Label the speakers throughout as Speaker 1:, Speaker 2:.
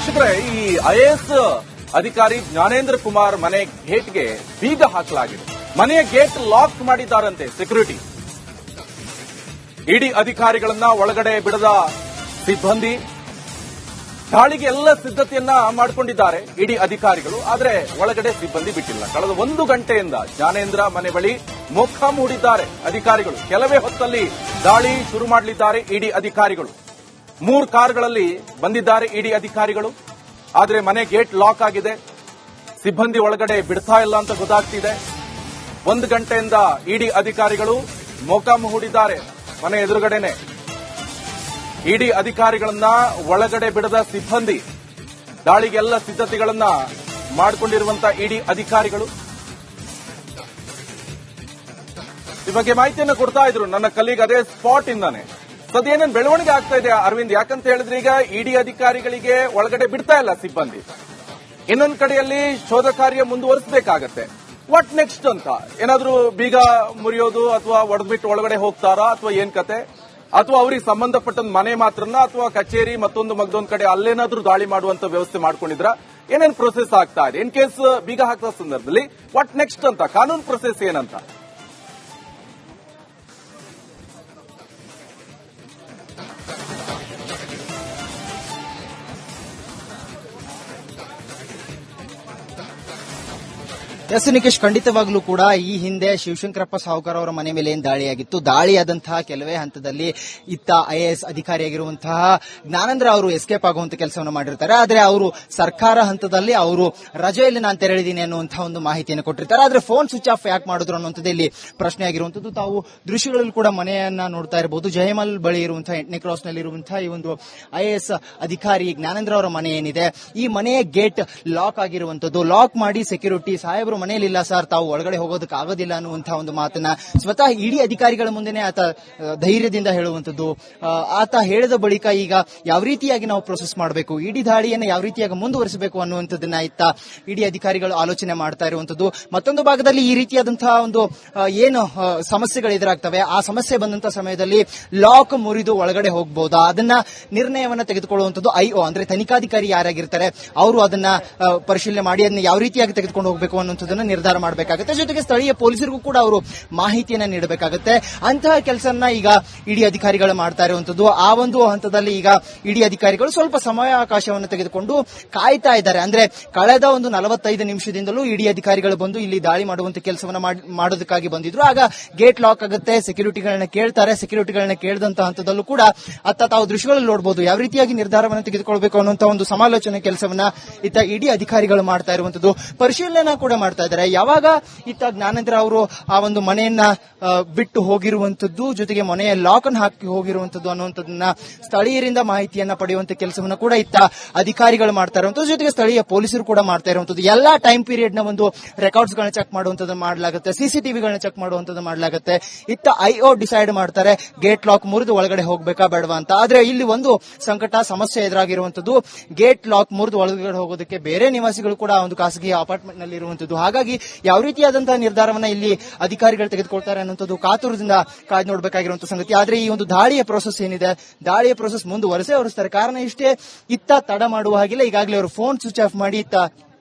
Speaker 1: ವೀಕ್ಷಕರೇ, ಈ ಐಎಎಸ್ ಅಧಿಕಾರಿ ಜ್ಞಾನೇಂದ್ರ ಕುಮಾರ್ ಮನೆ ಗೇಟ್ಗೆ ಬೀಗ ಹಾಕಲಾಗಿದೆ. ಮನೆಯ ಗೇಟ್ ಲಾಕ್ ಮಾಡಿದ್ದಾರಂತೆ ಸೆಕ್ಯೂರಿಟಿ. ಇಡಿ ಅಧಿಕಾರಿಗಳನ್ನ ಒಳಗಡೆ ಬಿಡದ ಸಿಬ್ಬಂದಿ ದಾಳಿಗೆ ಎಲ್ಲ ಸಿದ್ಧತೆಯನ್ನ ಮಾಡಿಕೊಂಡಿದ್ದಾರೆ ಇಡಿ ಅಧಿಕಾರಿಗಳು. ಆದರೆ ಒಳಗಡೆ ಸಿಬ್ಬಂದಿ ಬಿಟ್ಟಿಲ್ಲ. ಕಳೆದ 1 ಗಂಟೆಯಿಂದ ಜ್ಞಾನೇಂದ್ರ ಮನೆ ಬಳಿ ಮೊಕ್ಕಾಂ ಹೂಡಿದ್ದಾರೆ ಅಧಿಕಾರಿಗಳು. ಕೆಲವೇ ಹೊತ್ತಲ್ಲಿ ದಾಳಿ ಶುರು ಮಾಡಲಿದ್ದಾರೆ ಇಡಿ ಅಧಿಕಾರಿಗಳು. 3 ಕಾರ್ಗಳಲ್ಲಿ ಬಂದಿದ್ದಾರೆ ಇಡಿ ಅಧಿಕಾರಿಗಳು. ಆದರೆ ಮನೆ ಗೇಟ್ ಲಾಕ್ ಆಗಿದೆ. ಸಿಬ್ಬಂದಿ ಒಳಗಡೆ ಬಿಡ್ತಾ ಇಲ್ಲ ಅಂತ ಗೊತ್ತಾಗ್ತಿದೆ. 1 ಗಂಟೆಯಿಂದ ಇಡಿ ಅಧಿಕಾರಿಗಳು ಮೊಕ್ಕಾಂ ಹೂಡಿದ್ದಾರೆ ಮನೆ ಎದುರುಗಡೆನೆ. ಇಡಿ ಅಧಿಕಾರಿಗಳನ್ನ ಒಳಗಡೆ ಬಿಡದ ಸಿಬ್ಬಂದಿ, ದಾಳಿಗೆಲ್ಲ ಸಿದ್ಧತೆಗಳನ್ನ ಮಾಡಿಕೊಂಡಿರುವಂತಹ ಇಡಿ ಅಧಿಕಾರಿಗಳು. ಈ ಬಗ್ಗೆ ಮಾಹಿತಿಯನ್ನು ಕೊಡ್ತಾ ಇದ್ರು ನನ್ನ ಕಲೀಗ್ ಅದೇ ಸ್ಪಾಟ್ ಇಂದಾನೆ. ಅದೇನೇನು ಬೆಳವಣಿಗೆ ಆಗ್ತಾ ಇದೆ ಅರವಿಂದ್? ಯಾಕಂತ ಹೇಳಿದ್ರೆ ಈಗ ಇಡಿ ಅಧಿಕಾರಿಗಳಿಗೆ ಒಳಗಡೆ ಬಿಡ್ತಾ ಇಲ್ಲ ಸಿಬ್ಬಂದಿ. ಇನ್ನೊಂದು ಕಡೆಯಲ್ಲಿ ಶೋಧ ಕಾರ್ಯ ಮುಂದುವರಿಸಬೇಕಾಗತ್ತೆ. ವಾಟ್ ನೆಕ್ಸ್ಟ್ ಅಂತ ಏನಾದ್ರೂ ಬೀಗ ಮುರಿಯೋದು ಅಥವಾ ಒಡೆದ್ಬಿಟ್ಟು ಒಳಗಡೆ ಹೋಗ್ತಾರಾ ಅಥವಾ ಏನ್ ಕತೆ? ಅಥವಾ ಅವರಿಗೆ ಸಂಬಂಧಪಟ್ಟ ಮನೆ ಮಾತ್ರನ ಅಥವಾ ಕಚೇರಿ ಮತ್ತೊಂದು ಕಡೆ ಅಲ್ಲೇನಾದ್ರೂ ದಾಳಿ ಮಾಡುವಂತ ವ್ಯವಸ್ಥೆ ಮಾಡ್ಕೊಂಡಿದ್ರ? ಏನೇನು ಪ್ರೊಸೆಸ್ ಆಗ್ತಾ ಇದೆ? ಇನ್ ಕೇಸ್ ಬೀಗ ಹಾಕಿದ ಸಂದರ್ಭದಲ್ಲಿ ವಾಟ್ ನೆಕ್ಸ್ಟ್ ಅಂತ ಕಾನೂನು ಪ್ರೊಸೆಸ್ ಏನಂತ?
Speaker 2: ಎಸ್ ನಿಕೇಶ್, ಖಂಡಿತವಾಗ್ಲೂ ಕೂಡ ಈ ಹಿಂದೆ ಶಿವಶಂಕರಪ್ಪ ಸಾಹುಕಾರ ಅವರ ಮನೆ ಮೇಲೆ ಏನ್ ದಾಳಿಯಾಗಿತ್ತು, ದಾಳಿಯಾದಂತಹ ಕೆಲವೇ ಹಂತದಲ್ಲಿ ಇತ್ತ ಐಎಎಸ್ ಅಧಿಕಾರಿಯಾಗಿರುವಂತಹ ಜ್ಞಾನೇಂದ್ರ ಅವರು ಎಸ್ಕೇಪ್ ಆಗುವಂತ ಕೆಲಸವನ್ನು ಮಾಡಿರ್ತಾರೆ. ಆದ್ರೆ ಅವರು ಸರ್ಕಾರ ಹಂತದಲ್ಲಿ ಅವರು ರಜೆಯಲ್ಲಿ ನಾನು ತೆರಳಿದ್ದೀನಿ ಅನ್ನುವಂತಹ ಒಂದು ಮಾಹಿತಿಯನ್ನು ಕೊಟ್ಟಿರ್ತಾರೆ. ಆದ್ರೆ ಫೋನ್ ಸ್ವಿಚ್ ಆಫ್ ಯಾಕೆ ಮಾಡಿದ್ರು ಅನ್ನುವಂಥದ್ದು ಇಲ್ಲಿ ಪ್ರಶ್ನೆ ಆಗಿರುವಂತದ್ದು. ತಾವು ದೃಶ್ಯಗಳಲ್ಲಿ ಕೂಡ ಮನೆಯನ್ನ ನೋಡ್ತಾ ಇರಬಹುದು. ಜಯಮಲ್ ಬಳಿ ಇರುವಂತಹ 8ನೇ ಕ್ರಾಸ್ ನಲ್ಲಿ ಇರುವಂತಹ ಈ ಒಂದು ಐಎಎಸ್ ಅಧಿಕಾರಿ ಜ್ಞಾನೇಂದ್ರ ಅವರ ಮನೆ ಏನಿದೆ, ಈ ಮನೆಯ ಗೇಟ್ ಲಾಕ್ ಆಗಿರುವಂತದ್ದು. ಲಾಕ್ ಮಾಡಿ ಸೆಕ್ಯೂರಿಟಿ ಸಾಹೇಬರು ಮನೆಯಲ್ಲಿಲ್ಲ ಸರ್, ತಾವು ಒಳಗಡೆ ಹೋಗೋದಕ್ಕೆ ಆಗೋದಿಲ್ಲ ಅನ್ನುವಂತಹ ಒಂದು ಮಾತನ್ನ ಸ್ವತಃ ಇಡೀ ಅಧಿಕಾರಿಗಳ ಮುಂದೆನೆ ಆತ ಧೈರ್ಯದಿಂದ ಹೇಳುವಂತದ್ದು. ಆತ ಹೇಳಿದ ಬಳಿಕ ಈಗ ಯಾವ ರೀತಿಯಾಗಿ ನಾವು ಪ್ರೊಸೆಸ್ ಮಾಡಬೇಕು, ಇಡೀ ದಾಳಿಯನ್ನು ಯಾವ ರೀತಿಯಾಗಿ ಮುಂದುವರಿಸಬೇಕು ಅನ್ನುವಂಥದ್ದನ್ನ ಇತ್ತ ಇಡೀ ಅಧಿಕಾರಿಗಳು ಆಲೋಚನೆ ಮಾಡ್ತಾ ಇರುವಂತದ್ದು. ಮತ್ತೊಂದು ಭಾಗದಲ್ಲಿ ಈ ರೀತಿಯಾದಂತಹ ಒಂದು ಏನು ಸಮಸ್ಯೆಗಳು ಎದುರಾಗ್ತವೆ, ಆ ಸಮಸ್ಯೆ ಬಂದಂತಹ ಸಮಯದಲ್ಲಿ ಲಾಕ್ ಮುರಿದು ಒಳಗಡೆ ಹೋಗಬಹುದಾ, ಅದನ್ನ ನಿರ್ಣಯವನ್ನ ತೆಗೆದುಕೊಳ್ಳುವಂತದ್ದು ಐಒ ಅಂದ್ರೆ ತನಿಖಾಧಿಕಾರಿ ಯಾರಾಗಿರ್ತಾರೆ ಅವರು ಅದನ್ನ ಪರಿಶೀಲನೆ ಮಾಡಿ ಅದನ್ನ ಯಾವ ರೀತಿಯಾಗಿ ತೆಗೆದುಕೊಂಡು ಹೋಗಬೇಕು ಅನ್ನುವಂಥದ್ದನ್ನ ನಿರ್ಧಾರ ಮಾಡಬೇಕಾಗುತ್ತೆ. ಜೊತೆಗೆ ಸ್ಥಳೀಯ ಪೊಲೀಸರಿಗೂ ಕೂಡ ಅವರು ಮಾಹಿತಿಯನ್ನ ನೀಡಬೇಕಾಗುತ್ತೆ. ಅಂತಹ ಕೆಲಸವನ್ನ ಈಗ ಇಡಿ ಅಧಿಕಾರಿಗಳು ಮಾಡ್ತಾ ಇರುವಂತದ್ದು. ಆ ಒಂದು ಹಂತದಲ್ಲಿ ಈಗ ಇಡಿ ಅಧಿಕಾರಿಗಳು ಸ್ವಲ್ಪ ಸಮಯಾವಕಾಶವನ್ನು ತೆಗೆದುಕೊಂಡು ಕಾಯ್ತಾ ಇದ್ದಾರೆ. ಅಂದ್ರೆ ಕಳೆದ ಒಂದು 45 ನಿಮಿಷದಿಂದಲೂ ಇಡಿ ಅಧಿಕಾರಿಗಳು ಬಂದು ಇಲ್ಲಿ ದಾಳಿ ಮಾಡುವಂತ ಕೆಲಸವನ್ನ ಮಾಡೋದಕ್ಕಾಗಿ ಬಂದಿದ್ರು. ಆಗ ಗೇಟ್ ಲಾಕ್ ಆಗುತ್ತೆ, ಸೆಕ್ಯೂರಿಟಿಗಳನ್ನ ಕೇಳ್ತಾರೆ. ಸೆಕ್ಯೂರಿಟಿಗಳನ್ನ ಕೇಳಿದಂತಹ ಹಂತದಲ್ಲೂ ಕೂಡ ಅತ್ತ ತಾವು ದೃಶ್ಯಗಳಲ್ಲಿ ನೋಡಬಹುದು ಯಾವ ರೀತಿಯಾಗಿ ನಿರ್ಧಾರವನ್ನು ತೆಗೆದುಕೊಳ್ಬೇಕು ಅನ್ನುವಂತಹ ಒಂದು ಸಮಾಲೋಚನೆ ಕೆಲಸವನ್ನ ಇತ್ತ ಇಡಿ ಅಧಿಕಾರಿಗಳು ಮಾಡ್ತಾ ಇರುವಂತದ್ದು. ಪರಿಶೀಲನೆ ಕೂಡ ಮಾಡ್ತಾ ಇದ್ದಾರೆ. ಯಾವಾಗ ಇತ್ತ ಜ್ಞಾನೇಂದ್ರ ಅವರು ಆ ಒಂದು ಮನೆಯನ್ನ ಬಿಟ್ಟು ಹೋಗಿರುವಂತದ್ದು, ಜೊತೆಗೆ ಮನೆಯ ಲಾಕ್ ಅನ್ನು ಹಾಕಿ ಹೋಗಿರುವಂತದ್ದು ಅನ್ನುವಂಥದ್ದನ್ನ ಸ್ಥಳೀಯರಿಂದ ಮಾಹಿತಿಯನ್ನ ಪಡೆಯುವಂತ ಕೆಲಸವನ್ನ ಕೂಡ ಇತ್ತ ಅಧಿಕಾರಿಗಳು ಮಾಡ್ತಾ ಇರುವಂತದ್ದು. ಜೊತೆಗೆ ಸ್ಥಳೀಯ ಪೊಲೀಸರು ಕೂಡ ಮಾಡ್ತಾ ಇರುವಂತದ್ದು. ಎಲ್ಲಾ ಟೈಮ್ ಪೀರಿಯಡ್ ನ ಒಂದು ರೆಕಾರ್ಡ್ಸ್ ಗಳನ್ನ ಚೆಕ್ ಮಾಡುವಂತದ್ದು ಮಾಡಲಾಗುತ್ತೆ, ಸಿಸಿಟಿವಿಗಳನ್ನ ಚೆಕ್ ಮಾಡುವಂತದ್ದು ಮಾಡಲಾಗುತ್ತೆ. ಇತ್ತ ಐಒ ಡಿಸೈಡ್ ಮಾಡ್ತಾರೆ ಗೇಟ್ ಲಾಕ್ ಮುರಿದು ಒಳಗಡೆ ಹೋಗ್ಬೇಕಾ ಬೇಡವಾ ಅಂತ. ಆದ್ರೆ ಇಲ್ಲಿ ಒಂದು ಸಂಕಟ ಸಮಸ್ಯೆ ಎದುರಾಗಿರುವಂತದ್ದು. ಗೇಟ್ ಲಾಕ್ ಮುರಿದು ಒಳಗಡೆ ಹೋಗೋದಕ್ಕೆ ಬೇರೆ ನಿವಾಸಿಗಳು ಕೂಡ ಒಂದು ಖಾಸಗಿ ಅಪಾರ್ಟ್ಮೆಂಟ್ ನಲ್ಲಿ ಇರುವಂತದ್ದು. ಹಾಗಾಗಿ ಯಾವ ರೀತಿಯಾದಂತಹ ನಿರ್ಧಾರವನ್ನ ಇಲ್ಲಿ ಅಧಿಕಾರಿಗಳು ತೆಗೆದುಕೊಳ್ತಾರೆ ಅನ್ನುವಂಥದ್ದು ಕಾತುರದಿಂದ ಕಾಯ್ದು ನೋಡಬೇಕಾಗಿರುವಂತಹ ಸಂಗತಿ. ಆದ್ರೆ ಈ ಒಂದು ದಾಳಿಯ ಪ್ರೋಸೆಸ್ ಏನಿದೆ, ದಾಳಿಯ ಪ್ರೋಸೆಸ್ ಮುಂದುವರಿಸ್ತಾರೆ. ಕಾರಣ ಇಷ್ಟೇ, ಇತ್ತ ತಡ ಮಾಡುವ ಹಾಗಿಲ್ಲ. ಈಗಾಗಲೇ ಅವರು ಫೋನ್ ಸ್ವಿಚ್ ಆಫ್ ಮಾಡಿ ಇತ್ತ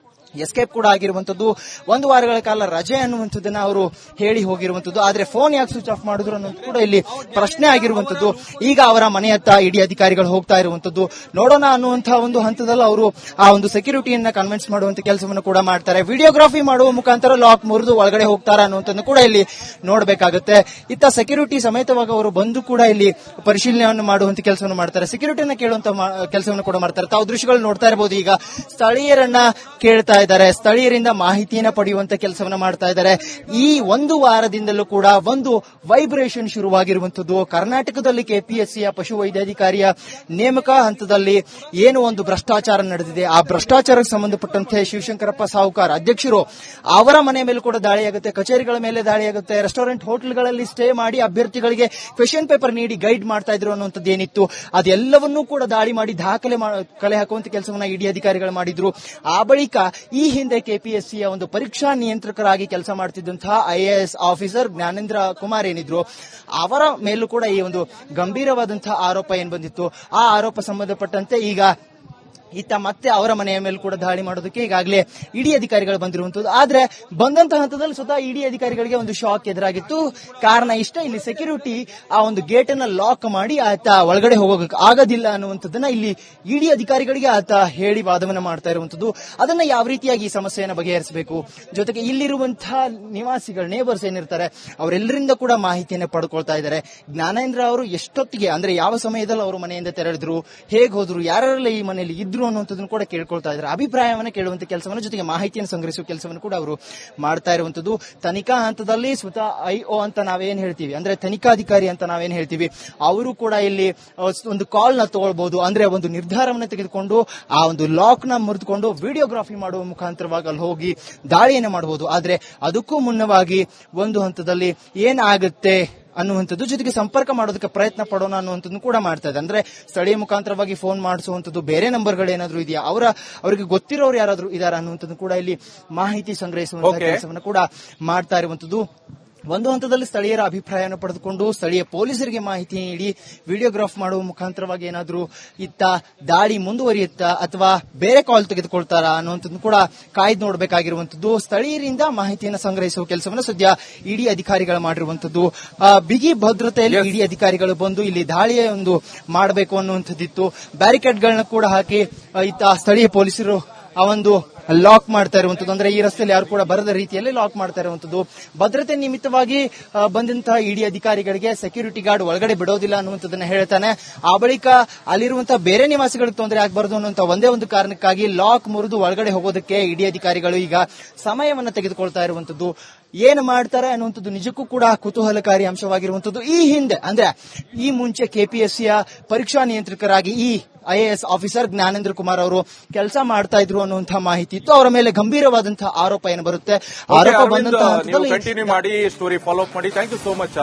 Speaker 2: ಎಸ್ಕೇಪ್ ಕೂಡ ಆಗಿರುವಂತದ್ದು. 1 ವಾರಗಳ ಕಾಲ ರಜೆ ಅನ್ನುವಂಥದ್ದನ್ನ ಅವರು ಹೇಳಿ ಹೋಗಿರುವಂತದ್ದು. ಆದ್ರೆ ಫೋನ್ ಯಾಕೆ ಸ್ವಿಚ್ ಆಫ್ ಮಾಡಿದ್ರು ಅನ್ನೋದು ಕೂಡ ಇಲ್ಲಿ ಪ್ರಶ್ನೆ ಆಗಿರುವಂತದ್ದು. ಈಗ ಅವರ ಮನೆಯತ್ತ ಇಡಿ ಅಧಿಕಾರಿಗಳು ಹೋಗ್ತಾ ಇರುವಂತದ್ದು. ನೋಡೋಣ ಅನ್ನುವಂತಹ ಒಂದು ಹಂತದಲ್ಲಿ ಅವರು ಆ ಒಂದು ಸೆಕ್ಯೂರಿಟಿಯನ್ನ ಕನ್ವಿನ್ಸ್ ಮಾಡುವಂತ ಕೆಲಸವನ್ನು ಕೂಡ ಮಾಡ್ತಾರೆ. ವಿಡಿಯೋಗ್ರಫಿ ಮಾಡುವ ಮುಖಾಂತರ ಲಾಕ್ ಮುರಿದು ಒಳಗಡೆ ಹೋಗ್ತಾರ ಅನ್ನುವಂಥದ್ದು ಕೂಡ ಇಲ್ಲಿ ನೋಡಬೇಕಾಗುತ್ತೆ. ಇತ್ತ ಸೆಕ್ಯೂರಿಟಿ ಸಮೇತವಾಗಿ ಅವರು ಬಂದು ಕೂಡ ಇಲ್ಲಿ ಪರಿಶೀಲನೆಯನ್ನು ಮಾಡುವಂತ ಕೆಲಸವನ್ನು ಮಾಡ್ತಾರೆ. ಸೆಕ್ಯೂರಿಟಿಯನ್ನ ಕೇಳುವಂತ ಕೆಲಸವನ್ನು ಕೂಡ ಮಾಡ್ತಾರೆ. ತಾವು ದೃಶ್ಯಗಳು ನೋಡ್ತಾ ಇರಬಹುದು. ಈಗ ಸ್ಥಳೀಯರನ್ನ ಕೇಳ್ತಾ ಇದ್ದಾರೆ, ಸ್ಥಳೀಯರಿಂದ ಮಾಹಿತಿಯನ್ನು ಪಡೆಯುವಂತ ಕೆಲಸವನ್ನ ಮಾಡ್ತಾ ಇದ್ದಾರೆ. ಈ 1 ವಾರದಿಂದಲೂ ಕೂಡ ಒಂದು ವೈಬ್ರೇಷನ್ ಶುರುವಾಗಿರುವಂತದ್ದು. ಕರ್ನಾಟಕದಲ್ಲಿ ಕೆಪಿಎಸ್ಸಿಯ ಪಶು ವೈದ್ಯಾಧಿಕಾರಿಯ ನೇಮಕ ಹಂತದಲ್ಲಿ ಏನು ಒಂದು ಭ್ರಷ್ಟಾಚಾರ ನಡೆದಿದೆ, ಆ ಭ್ರಷ್ಟಾಚಾರಕ್ಕೆ ಸಂಬಂಧಪಟ್ಟಂತೆ ಶಿವಶಂಕರಪ್ಪ ಸಾಹುಕಾರ ಅಧ್ಯಕ್ಷರು ಅವರ ಮನೆ ಮೇಲೆ ಕೂಡ ದಾಳಿಯಾಗುತ್ತೆ, ಕಚೇರಿಗಳ ಮೇಲೆ ದಾಳಿಯಾಗುತ್ತೆ, ರೆಸ್ಟೋರೆಂಟ್ ಹೋಟೆಲ್ಗಳಲ್ಲಿ ಸ್ಟೇ ಮಾಡಿ ಅಭ್ಯರ್ಥಿಗಳಿಗೆ ಕ್ವೆಶ್ಚನ್ ಪೇಪರ್ ನೀಡಿ ಗೈಡ್ ಮಾಡ್ತಾ ಇದ್ರು ಅನ್ನುವಂಥದ್ದು ಏನಿತ್ತು, ಅದೆಲ್ಲವನ್ನೂ ಕೂಡ ದಾಳಿ ಮಾಡಿ ದಾಖಲೆ ಕಲೆ ಹಾಕುವಂತ ಕೆಲಸವನ್ನ ಇಡಿ ಅಧಿಕಾರಿಗಳು ಮಾಡಿದ್ರು. ಆ ಬಳಿಕ ಈ ಹಿಂದೆ ಕೆಪಿಎಸ್ಸಿಯ ಒಂದು ಪರೀಕ್ಷಾ ನಿಯಂತ್ರಕರಾಗಿ ಕೆಲಸ ಮಾಡ್ತಿದ್ದಂತಹ ಐಎಎಸ್ ಆಫೀಸರ್ ಜ್ಞಾನೇಂದ್ರ ಕುಮಾರ್ ಏನಿದ್ರು, ಅವರ ಮೇಲೂ ಕೂಡ ಈ ಒಂದು ಗಂಭೀರವಾದಂತಹ ಆರೋಪ ಏನ್ ಬಂದಿತ್ತು, ಆ ಆರೋಪ ಸಂಬಂಧಪಟ್ಟಂತೆ ಈಗ ಇತ್ತ ಮತ್ತೆ ಅವರ ಮನೆಯ ಮೇಲೆ ಕೂಡ ದಾಳಿ ಮಾಡೋದಕ್ಕೆ ಈಗಾಗಲೇ ಇಡಿ ಅಧಿಕಾರಿಗಳು ಬಂದಿರುವಂತದ್ದು. ಆದ್ರೆ ಬಂದಂತಹ ಹಂತದಲ್ಲಿ ಸ್ವತಃ ಇಡಿ ಅಧಿಕಾರಿಗಳಿಗೆ ಒಂದು ಶಾಕ್ ಎದುರಾಗಿತ್ತು. ಕಾರಣ ಇಷ್ಟ, ಇಲ್ಲಿ ಸೆಕ್ಯೂರಿಟಿ ಆ ಒಂದು ಗೇಟ್ ಅನ್ನ ಲಾಕ್ ಮಾಡಿ ಆತ ಒಳಗಡೆ ಹೋಗೋಕೆ ಆಗೋದಿಲ್ಲ ಅನ್ನುವಂಥದ್ದನ್ನ ಇಲ್ಲಿ ಇಡಿ ಅಧಿಕಾರಿಗಳಿಗೆ ಆತ ಹೇಳಿ ವಾದವನ್ನ ಮಾಡ್ತಾ ಇರುವಂತದ್ದು. ಅದನ್ನ ಯಾವ ರೀತಿಯಾಗಿ ಈ ಸಮಸ್ಯೆಯನ್ನು ಬಗೆಹರಿಸಬೇಕು, ಜೊತೆಗೆ ಇಲ್ಲಿರುವಂತಹ ನಿವಾಸಿಗಳು ನೇಬರ್ಸ್ ಏನಿರ್ತಾರೆ ಅವರೆಲ್ಲರಿಂದ ಕೂಡ ಮಾಹಿತಿಯನ್ನು ಪಡ್ಕೊಳ್ತಾ ಇದ್ದಾರೆ. ಜ್ಞಾನೇಂದ್ರ ಅವರು ಎಷ್ಟೊತ್ತಿಗೆ ಅಂದ್ರೆ ಯಾವ ಸಮಯದಲ್ಲಿ ಅವರು ಮನೆಯಿಂದ ತೆರಳಿದ್ರು, ಹೇಗ್ ಹೋದ್ರು, ಯಾರೆಲ್ಲ ಈ ಮನೆಯಲ್ಲಿ ಇದ್ರು ಅನ್ನುವಂಥದ್ದನ್ನು ಕೂಡ ಕೇಳ್ಕೊಳ್ತಾ ಇದ್ದಾರೆ. ಅಭಿಪ್ರಾಯವನ್ನು ಕೇಳುವಂತ ಕೆಲಸವನ್ನು ಜೊತೆಗೆ ಮಾಹಿತಿಯನ್ನು ಸಂಗ್ರಹಿಸುವ ಕೆಲಸವನ್ನು ಕೂಡ ಅವರು ಮಾಡ್ತಾ ಇರುವಂತದ್ದು. ತನಿಖಾ ಹಂತದಲ್ಲಿ ಸ್ವತಃ ಐಒ ಅಂತ ನಾವೇನ್ ಹೇಳ್ತೀವಿ, ಅಂದ್ರೆ ತನಿಖಾಧಿಕಾರಿ ಅಂತ ನಾವೇನ್ ಹೇಳ್ತೀವಿ, ಅವರು ಕೂಡ ಇಲ್ಲಿ ಒಂದು ಕಾಲ್ ನ ತಗೊಳ್ಬಹುದು. ಅಂದ್ರೆ ಒಂದು ನಿರ್ಧಾರವನ್ನು ತೆಗೆದುಕೊಂಡು ಆ ಒಂದು ಲಾಕ್ ನ ಮುರಿದುಕೊಂಡು ವಿಡಿಯೋಗ್ರಾಫಿ ಮಾಡುವ ಮುಖಾಂತರವಾಗಿ ಅಲ್ಲಿ ಹೋಗಿ ದಾಳಿಯನ್ನು ಮಾಡಬಹುದು. ಆದ್ರೆ ಅದಕ್ಕೂ ಮುನ್ನವಾಗಿ ಒಂದು ಹಂತದಲ್ಲಿ ಏನಾಗುತ್ತೆ ಅನ್ನುವಂಥದ್ದು, ಜೊತೆಗೆ ಸಂಪರ್ಕ ಮಾಡೋದಕ್ಕೆ ಪ್ರಯತ್ನ ಪಡೋಣ ಅನ್ನುವಂಥದ್ದು ಕೂಡ ಮಾಡ್ತಾ ಇದೆ. ಅಂದ್ರೆ ಸ್ಥಳೀಯ ಮುಖಾಂತರವಾಗಿ ಫೋನ್ ಮಾಡಿಸುವಂಥದ್ದು, ಬೇರೆ ನಂಬರ್ಗಳು ಏನಾದ್ರು ಇದೆಯಾ, ಅವರಿಗೆ ಗೊತ್ತಿರೋರು ಯಾರಾದ್ರೂ ಇದಾರ ಅನ್ನುವಂಥದ್ದು ಕೂಡ ಇಲ್ಲಿ ಮಾಹಿತಿ ಸಂಗ್ರಹಿಸುವಂತಹ ಕೆಲಸವನ್ನು ಕೂಡ ಮಾಡ್ತಾ ಇರುವಂತದ್ದು. ಒಂದು ಹಂತದಲ್ಲಿ ಸ್ಥಳೀಯರ ಅಭಿಪ್ರಾಯವನ್ನು ಪಡೆದುಕೊಂಡು ಸ್ಥಳೀಯ ಪೊಲೀಸರಿಗೆ ಮಾಹಿತಿ ನೀಡಿ ವಿಡಿಯೋಗ್ರಾಫ್ ಮಾಡುವ ಮುಖಾಂತರವಾಗಿ ಏನಾದರೂ ಇತ್ತ ದಾಳಿ ಮುಂದುವರಿಯುತ್ತಾ ಅಥವಾ ಬೇರೆ ಕಾಲ್ ತೆಗೆದುಕೊಳ್ತಾರಾ ಅನ್ನುವಂಥದ್ದು ಕೂಡ ಕಾಯ್ದು ನೋಡಬೇಕಾಗಿರುವಂತದ್ದು. ಸ್ಥಳೀಯರಿಂದ ಮಾಹಿತಿಯನ್ನು ಸಂಗ್ರಹಿಸುವ ಕೆಲಸವನ್ನು ಸದ್ಯ ಇಡಿ ಅಧಿಕಾರಿಗಳು ಮಾಡಿರುವಂತದ್ದು. ಬಿಗಿ ಭದ್ರತೆಯಲ್ಲಿ ಇಡಿ ಅಧಿಕಾರಿಗಳು ಬಂದು ಇಲ್ಲಿ ದಾಳಿಯ ಒಂದು ಮಾಡಬೇಕು ಅನ್ನುವಂಥದ್ದಿತ್ತು. ಬ್ಯಾರಿಕೇಡ್ಗಳನ್ನ ಕೂಡ ಹಾಕಿ ಇತ್ತ ಸ್ಥಳೀಯ ಪೊಲೀಸರು ಆ ಒಂದು ಲಾಕ್ ಮಾಡ್ತಾ ಇರುವಂತದ್ದು, ಅಂದ್ರೆ ಈ ರಸ್ತೆಯಲ್ಲಿ ಯಾರು ಕೂಡ ಬರದ ರೀತಿಯಲ್ಲಿ ಲಾಕ್ ಮಾಡ್ತಾ ಇರುವಂತದ್ದು. ಭದ್ರತೆ ನಿಮಿತ್ತವಾಗಿ ಬಂದಂತಹ ಇಡಿ ಅಧಿಕಾರಿಗಳಿಗೆ ಸೆಕ್ಯೂರಿಟಿ ಗಾರ್ಡ್ ಒಳಗಡೆ ಬಿಡೋದಿಲ್ಲ ಅನ್ನುವಂಥದ್ದನ್ನ ಹೇಳ್ತಾನೆ. ಆ ಬಳಿಕ ಅಲ್ಲಿರುವಂತಹ ಬೇರೆ ನಿವಾಸಿಗಳಿಗೆ ತೊಂದರೆ ಆಗಬಾರದು ಅನ್ನುವಂತ ಒಂದೇ ಒಂದು ಕಾರಣಕ್ಕಾಗಿ ಲಾಕ್ ಮುರಿದು ಒಳಗಡೆ ಹೋಗೋದಕ್ಕೆ ಇಡಿ ಅಧಿಕಾರಿಗಳು ಈಗ ಸಮಯವನ್ನ ತೆಗೆದುಕೊಳ್ತಾ ಇರುವಂತದ್ದು. ಏನು ಮಾಡ್ತಾರೆ ಅನ್ನುವಂಥದ್ದು ನಿಜಕ್ಕೂ ಕೂಡ ಕುತೂಹಲಕಾರಿ ಅಂಶವಾಗಿರುವಂತದ್ದು. ಈ ಹಿಂದೆ ಅಂದ್ರೆ ಈ ಮುಂಚೆ ಕೆಪಿಎಸ್ಸಿಯ ಪರೀಕ್ಷಾ ನಿಯಂತ್ರಕರಾಗಿ ಈ ಐಎಎಸ್ ಆಫೀಸರ್ ಜ್ಞಾನೇಂದ್ರ ಕುಮಾರ್ ಅವರು ಕೆಲಸ ಮಾಡ್ತಾ ಇದ್ರು ಅನ್ನುವಂತಹ ಮಾಹಿತಿ ಇತ್ತು. ಅವರ ಮೇಲೆ ಗಂಭೀರವಾದಂತಹ ಆರೋಪ ಏನು ಬರುತ್ತೆ, ಆರೋಪ ಬಂದಂತಹ
Speaker 1: ಕಂಟಿನ್ಯೂ ಮಾಡಿ ಸ್ಟೋರಿ ಫಾಲೋ ಅಪ್ ಮಾಡಿ. Thank you so much.